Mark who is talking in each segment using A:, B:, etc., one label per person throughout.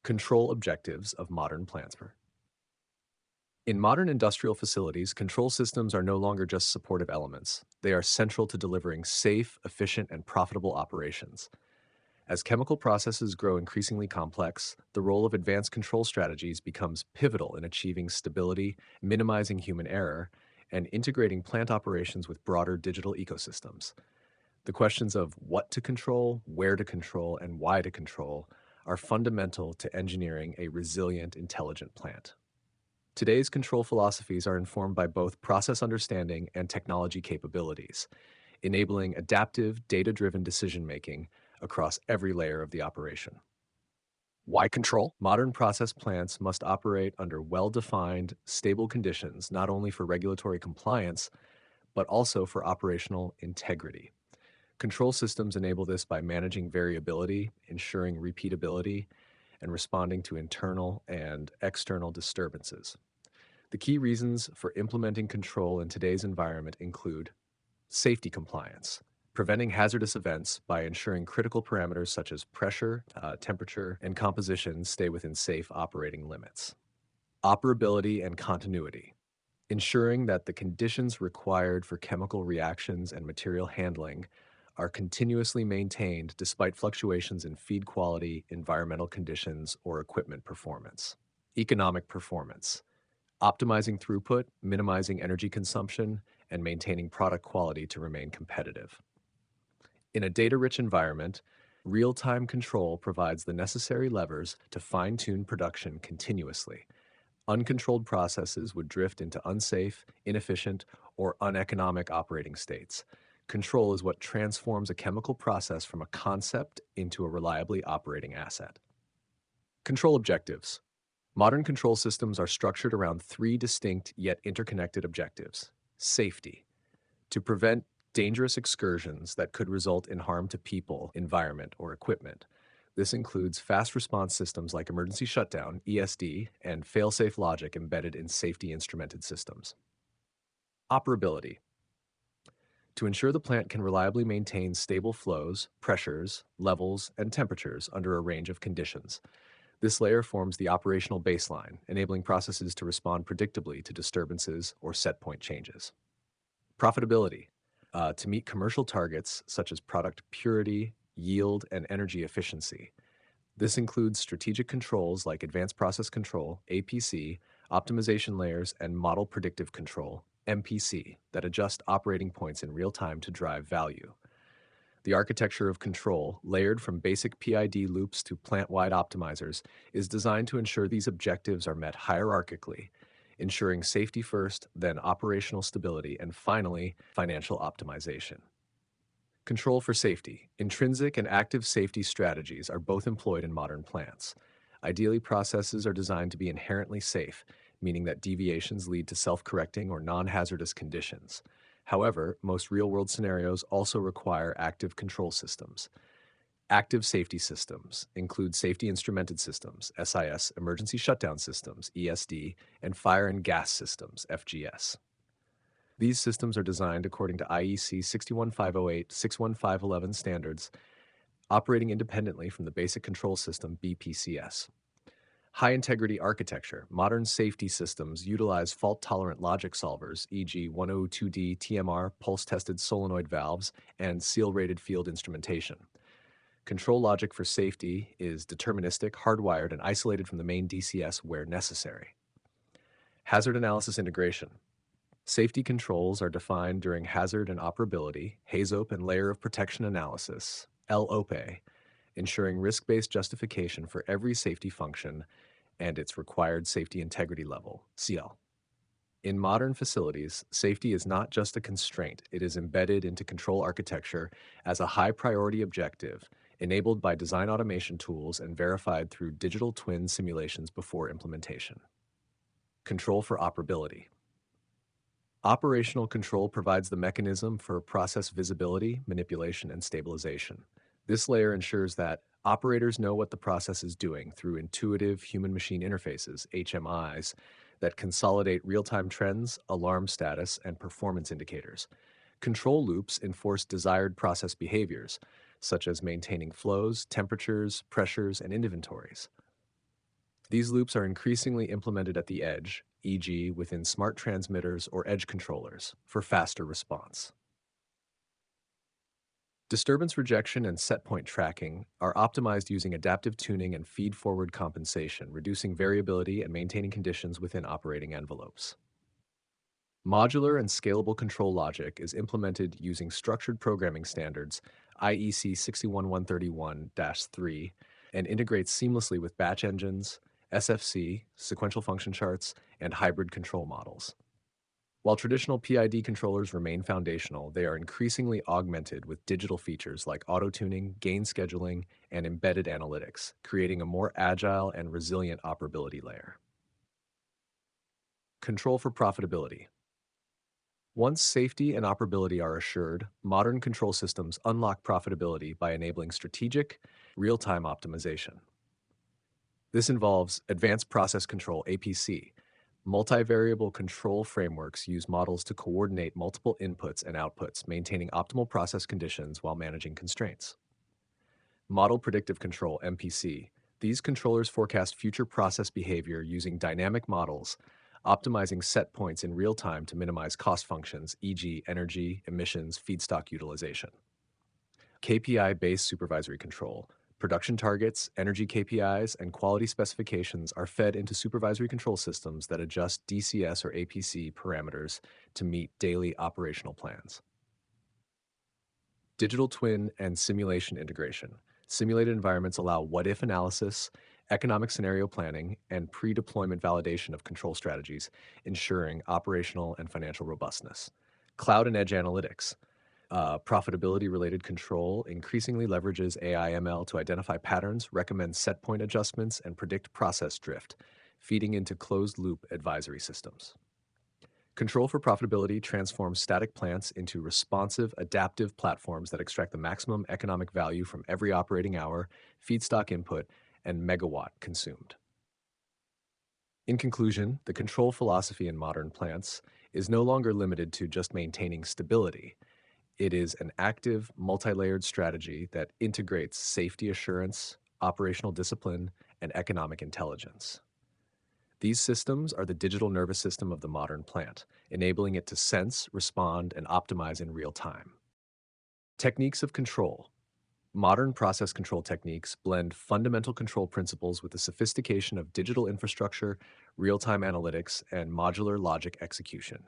A: Control objectives of modern plants. In modern industrial facilities, control systems are no longer just supportive elements. They are central to delivering safe, efficient, and profitable operations. As chemical processes grow increasingly complex, the role of advanced control strategies becomes pivotal in achieving stability, minimizing human error, and integrating plant operations with broader digital ecosystems. The questions of what to control, where to control, and why to control are fundamental to engineering a resilient, intelligent plant. Today's control philosophies are informed by both process understanding and technology capabilities, enabling adaptive, data-driven decision-making across every layer of the operation. Why control? Modern process plants must operate under well-defined, stable conditions, not only for regulatory compliance, but also for operational integrity. Control systems enable this by managing variability, ensuring repeatability, and responding to internal and external disturbances. The key reasons for implementing control in today's environment include safety compliance, preventing hazardous events by ensuring critical parameters such as pressure, temperature, and composition stay within safe operating limits. Operability and continuity, ensuring that the conditions required for chemical reactions and material handling are continuously maintained despite fluctuations in feed quality, environmental conditions, or equipment performance. Economic performance, optimizing throughput, minimizing energy consumption, and maintaining product quality to remain competitive. In a data-rich environment, real-time control provides the necessary levers to fine-tune production continuously. Uncontrolled processes would drift into unsafe, inefficient, or uneconomic operating states. Control is what transforms a chemical process from a concept into a reliably operating asset. Control objectives. Modern control systems are structured around three distinct yet interconnected objectives. Safety, to prevent dangerous excursions that could result in harm to people, environment, or equipment. This includes fast response systems like emergency shutdown, ESD, and fail-safe logic embedded in safety instrumented systems. Operability, to ensure the plant can reliably maintain stable flows, pressures, levels, and temperatures under a range of conditions. This layer forms the operational baseline, enabling processes to respond predictably to disturbances or set point changes. Profitability, to meet commercial targets such as product purity, yield, and energy efficiency. This includes strategic controls like advanced process control, APC, optimization layers, and model predictive control, MPC, that adjust operating points in real time to drive value. The architecture of control, layered from basic PID loops to plant-wide optimizers, is designed to ensure these objectives are met hierarchically, ensuring safety first, then operational stability, and finally, financial optimization. Control for safety. Intrinsic and active safety strategies are both employed in modern plants. Ideally, processes are designed to be inherently safe, meaning that deviations lead to self-correcting or non-hazardous conditions. However, most real-world scenarios also require active control systems. Active safety systems include safety instrumented systems, SIS, emergency shutdown systems, ESD, and fire and gas systems, FGS. These systems are designed according to IEC 61508, 61511 standards, operating independently from the basic control system, BPCS. High-integrity architecture. Modern safety systems utilize fault-tolerant logic solvers, e.g. 102D TMR pulse-tested solenoid valves and seal-rated field instrumentation. Control logic for safety is deterministic, hardwired, and isolated from the main DCS where necessary. Hazard analysis integration. Safety controls are defined during hazard and operability, HAZOP and layer of protection analysis, LOPE, ensuring risk-based justification for every safety function and its required safety integrity level, CL. In modern facilities, safety is not just a constraint, it is embedded into control architecture as a high-priority objective, enabled by design automation tools and verified through digital twin simulations before implementation. Control for operability. Operational control provides the mechanism for process visibility, manipulation, and stabilization. This layer ensures that operators know what the process is doing through intuitive human-machine interfaces, HMIs, that consolidate real-time trends, alarm status, and performance indicators. Control loops enforce desired process behaviors, such as maintaining flows, temperatures, pressures, and inventories. These loops are increasingly implemented at the edge, e.g., within smart transmitters or edge controllers, for faster response. Disturbance rejection and set point tracking are optimized using adaptive tuning and feed-forward compensation, reducing variability and maintaining conditions within operating envelopes. Modular and scalable control logic is implemented using structured programming standards IEC 61131-3 and integrates seamlessly with batch engines, SFC, sequential function charts, and hybrid control models. While traditional PID controllers remain foundational, they are increasingly augmented with digital features like auto-tuning, gain scheduling, and embedded analytics, creating a more agile and resilient operability layer. Control for profitability. Once safety and operability are assured, modern control systems unlock profitability by enabling strategic, real-time optimization. This involves advanced process control (APC). Multivariable control frameworks use models to coordinate multiple inputs and outputs, maintaining optimal process conditions while managing constraints. Model predictive control (MPC). These controllers forecast future process behavior using dynamic models, optimizing set points in real time to minimize cost functions, e.g., energy, emissions, feedstock utilization. KPI-based supervisory control. Production targets, energy KPIs, and quality specifications are fed into supervisory control systems that adjust DCS or APC parameters to meet daily operational plans. Digital twin and simulation integration. Simulated environments allow what-if analysis, economic scenario planning, and pre-deployment validation of control strategies, ensuring operational and financial robustness. Cloud and edge analytics. Profitability-related control increasingly leverages AI/ML to identify patterns, recommend set point adjustments, and predict process drift, feeding into closed-loop advisory systems. Control for profitability transforms static plants into responsive, adaptive platforms that extract the maximum economic value from every operating hour, feedstock input, and megawatt consumed. In conclusion, the control philosophy in modern plants is no longer limited to just maintaining stability. It is an active, multi-layered strategy that integrates safety assurance, operational discipline, and economic intelligence. These systems are the digital nervous system of the modern plant, enabling it to sense, respond, and optimize in real time. Techniques of control. Modern process control techniques blend fundamental control principles with the sophistication of digital infrastructure, real-time analytics, and modular logic execution.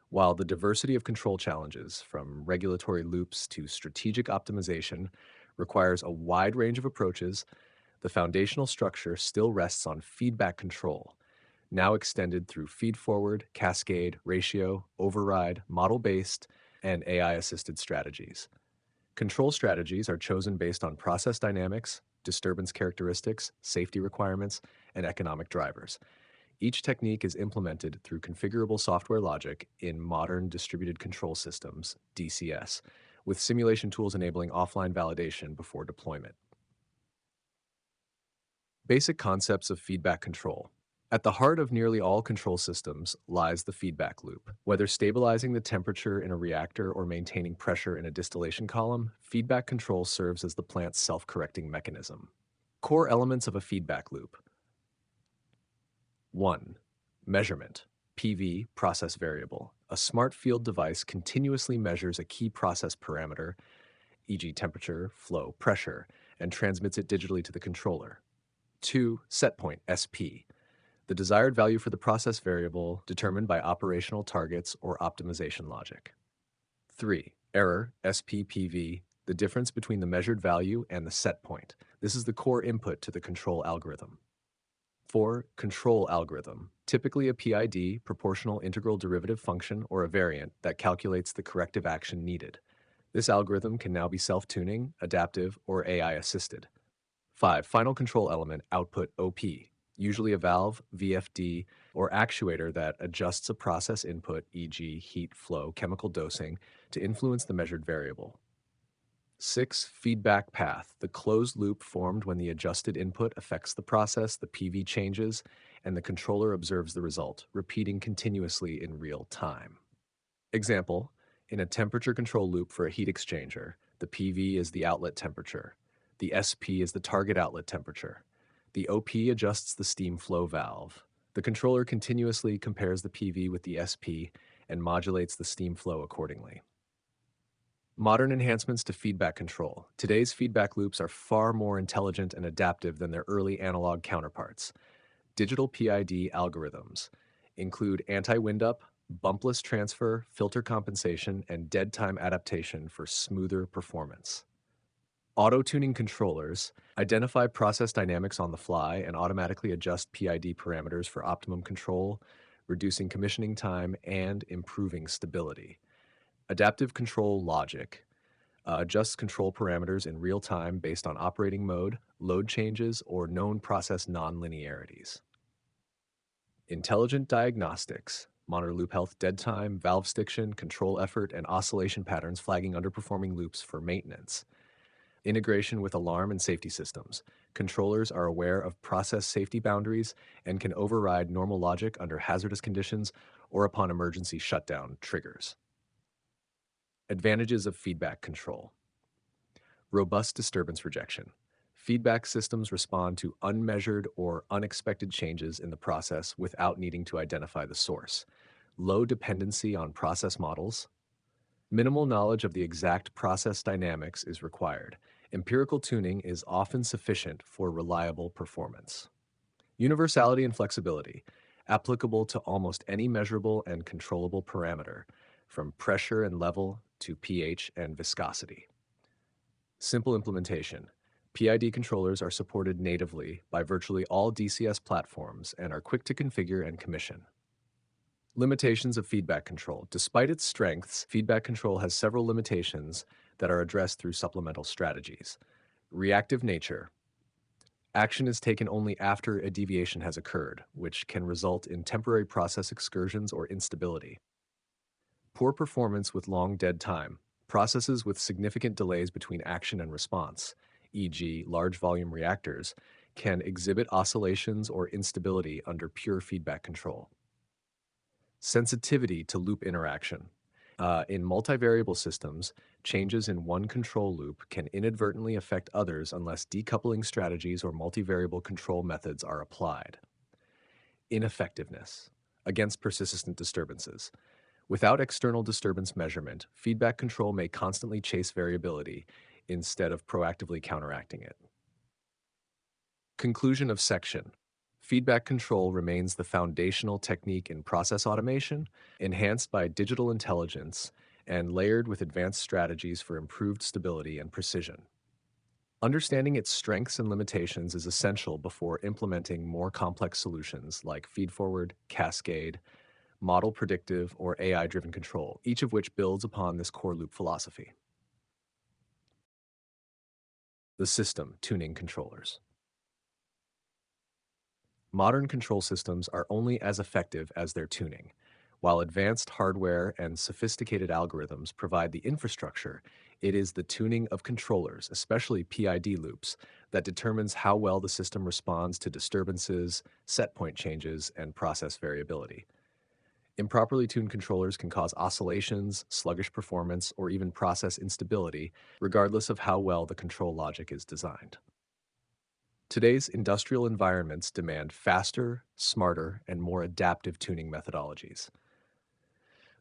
A: While the diversity of control challenges, from regulatory loops to strategic optimization, requires a wide range of approaches, the foundational structure still rests on feedback control, now extended through feed-forward, cascade, ratio, override, model-based, and AI-assisted strategies. Control strategies are chosen based on process dynamics, disturbance characteristics, safety requirements, and economic drivers. Each technique is implemented through configurable software logic in modern distributed control systems, DCS, with simulation tools enabling offline validation before deployment. Basic concepts of feedback control. At the heart of nearly all control systems lies the feedback loop. Whether stabilizing the temperature in a reactor or maintaining pressure in a distillation column, feedback control serves as the plant's self-correcting mechanism. Core elements of a feedback loop. 1. Measurement. PV, process variable. A smart field device continuously measures a key process parameter, e.g. temperature, flow, pressure, and transmits it digitally to the controller. 2. Set point, SP. The desired value for the process variable determined by operational targets or optimization logic. 3. Error, SPPV. The difference between the measured value and the set point. This is the core input to the control algorithm. 4. Control algorithm, typically a PID, proportional integral derivative function, or a variant that calculates the corrective action needed. This algorithm can now be self-tuning, adaptive, or AI-assisted. 5. Final control element, output OP, usually a valve, VFD, or actuator that adjusts a process input, e.g. heat, flow, chemical dosing, to influence the measured variable. 6. Feedback path, the closed loop formed when the adjusted input affects the process, the PV changes, and the controller observes the result, repeating continuously in real time. Example, in a temperature control loop for a heat exchanger, the PV is the outlet temperature. The SP is the target outlet temperature. The OP adjusts the steam flow valve. The controller continuously compares the PV with the SP and modulates the steam flow accordingly. Modern enhancements to feedback control. Today's feedback loops are far more intelligent and adaptive than their early analog counterparts. Digital PID algorithms include anti-wind-up, bumpless transfer, filter compensation, and dead time adaptation for smoother performance. Auto-tuning controllers identify process dynamics on the fly and automatically adjust PID parameters for optimum control, reducing commissioning time and improving stability. Adaptive control logic adjusts control parameters in real time based on operating mode, load changes, or known process nonlinearities. Intelligent diagnostics monitor loop health, dead time, valve stiction, control effort, and oscillation patterns, flagging underperforming loops for maintenance. Integration with alarm and safety systems. Controllers are aware of process safety boundaries and can override normal logic under hazardous conditions or upon emergency shutdown triggers. Advantages of feedback control. Robust disturbance rejection. Feedback systems respond to unmeasured or unexpected changes in the process without needing to identify the source. Low dependency on process models. Minimal knowledge of the exact process dynamics is required. Empirical tuning is often sufficient for reliable performance. Universality and flexibility, applicable to almost any measurable and controllable parameter, from pressure and level to pH and viscosity. Simple implementation. PID controllers are supported natively by virtually all DCS platforms and are quick to configure and commission. Limitations of feedback control. Despite its strengths, feedback control has several limitations that are addressed through supplemental strategies. Reactive nature. Action is taken only after a deviation has occurred, which can result in temporary process excursions or instability. Poor performance with long dead time. Processes with significant delays between action and response, e.g., large volume reactors, can exhibit oscillations or instability under pure feedback control. Sensitivity to loop interaction. In multivariable systems, changes in one control loop can inadvertently affect others unless decoupling strategies or multivariable control methods are applied. Ineffectiveness against persistent disturbances. Without external disturbance measurement, feedback control may constantly chase variability instead of proactively counteracting it. Conclusion of section. Feedback control remains the foundational technique in process automation, enhanced by digital intelligence and layered with advanced strategies for improved stability and precision. Understanding its strengths and limitations is essential before implementing more complex solutions like feedforward, cascade, model predictive, or AI-driven control, each of which builds upon this core loop philosophy. The system tuning controllers. Modern control systems are only as effective as their tuning. While advanced hardware and sophisticated algorithms provide the infrastructure, it is the tuning of controllers, especially PID loops, that determines how well the system responds to disturbances, set point changes, and process variability. Improperly tuned controllers can cause oscillations, sluggish performance, or even process instability, regardless of how well the control logic is designed. Today's industrial environments demand faster, smarter, and more adaptive tuning methodologies.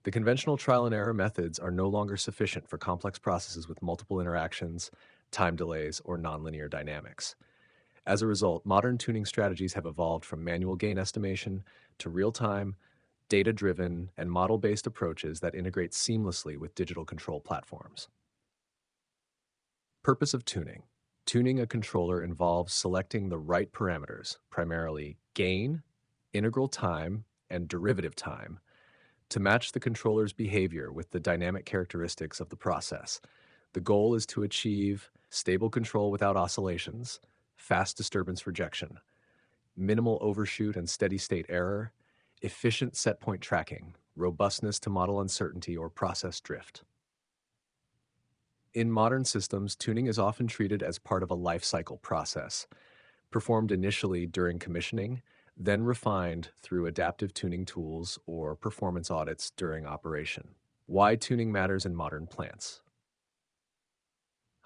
A: The conventional trial and error methods are no longer sufficient for complex processes with multiple interactions, time delays, or nonlinear dynamics. As a result, modern tuning strategies have evolved from manual gain estimation to real-time, data-driven, and model-based approaches that integrate seamlessly with digital control platforms. Purpose of tuning. Tuning a controller involves selecting the right parameters, primarily gain, integral time, and derivative time, to match the controller's behavior with the dynamic characteristics of the process. The goal is to achieve stable control without oscillations, fast disturbance rejection, minimal overshoot and steady-state error, efficient set point tracking, robustness to model uncertainty or process drift. In modern systems, tuning is often treated as part of a life cycle process, performed initially during commissioning, then refined through adaptive tuning tools or performance audits during operation. Why tuning matters in modern plants.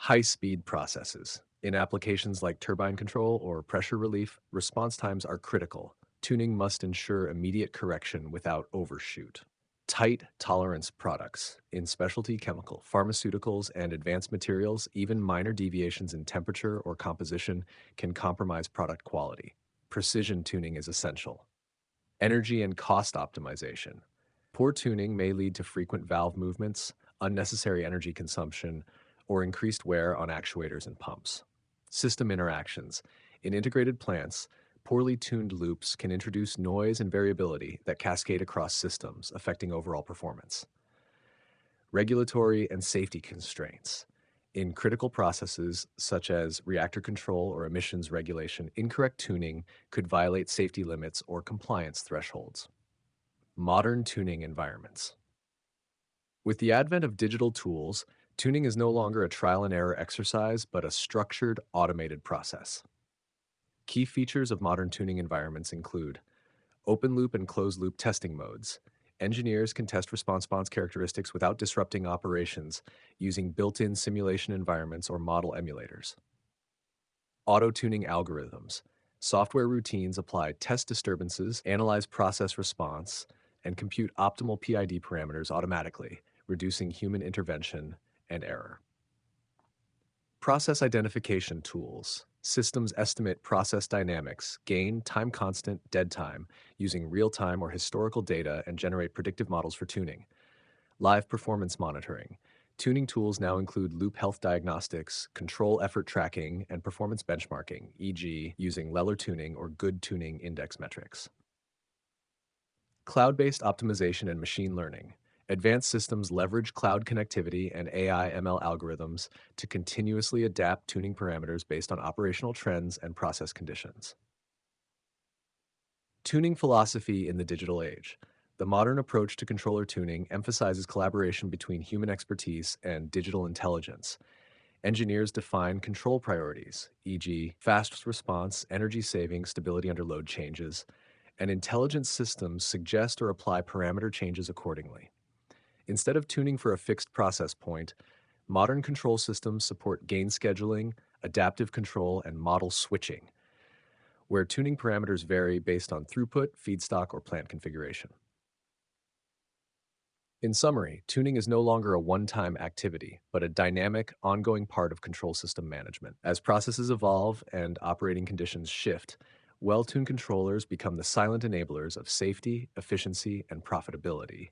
A: High-speed processes. In applications like turbine control or pressure relief, response times are critical. Tuning must ensure immediate correction without overshoot. Tight tolerance products. In specialty chemical, pharmaceuticals, and advanced materials, even minor deviations in temperature or composition can compromise product quality. Precision tuning is essential. Energy and cost optimization. Poor tuning may lead to frequent valve movements, unnecessary energy consumption, or increased wear on actuators and pumps. System interactions. In integrated plants, poorly tuned loops can introduce noise and variability that cascade across systems, affecting overall performance. Regulatory and safety constraints. In critical processes such as reactor control or emissions regulation, incorrect tuning could violate safety limits or compliance thresholds. Modern tuning environments. With the advent of digital tools, tuning is no longer a trial and error exercise, but a structured, automated process. Key features of modern tuning environments include open loop and closed loop testing modes. Engineers can test response characteristics without disrupting operations using built-in simulation environments or model emulators. Auto-tuning algorithms. Software routines apply test disturbances, analyze process response, and compute optimal PID parameters automatically, reducing human intervention and error. Process identification tools. Systems estimate process dynamics, gain, time constant, dead time, using real-time or historical data and generate predictive models for tuning. Live performance monitoring. Tuning tools now include loop health diagnostics, control effort tracking, and performance benchmarking, e.g., using Leller tuning or good tuning index metrics. Cloud-based optimization and machine learning. Advanced systems leverage cloud connectivity and AI ML algorithms to continuously adapt tuning parameters based on operational trends and process conditions. Tuning philosophy in the digital age. The modern approach to controller tuning emphasizes collaboration between human expertise and digital intelligence. Engineers define control priorities, e.g., fast response, energy saving, stability under load changes, and intelligent systems suggest or apply parameter changes accordingly. Instead of tuning for a fixed process point, modern control systems support gain scheduling, adaptive control, and model switching, where tuning parameters vary based on throughput, feedstock, or plant configuration. In summary, tuning is no longer a one-time activity, but a dynamic, ongoing part of control system management. As processes evolve and operating conditions shift, well-tuned controllers become the silent enablers of safety, efficiency, and profitability.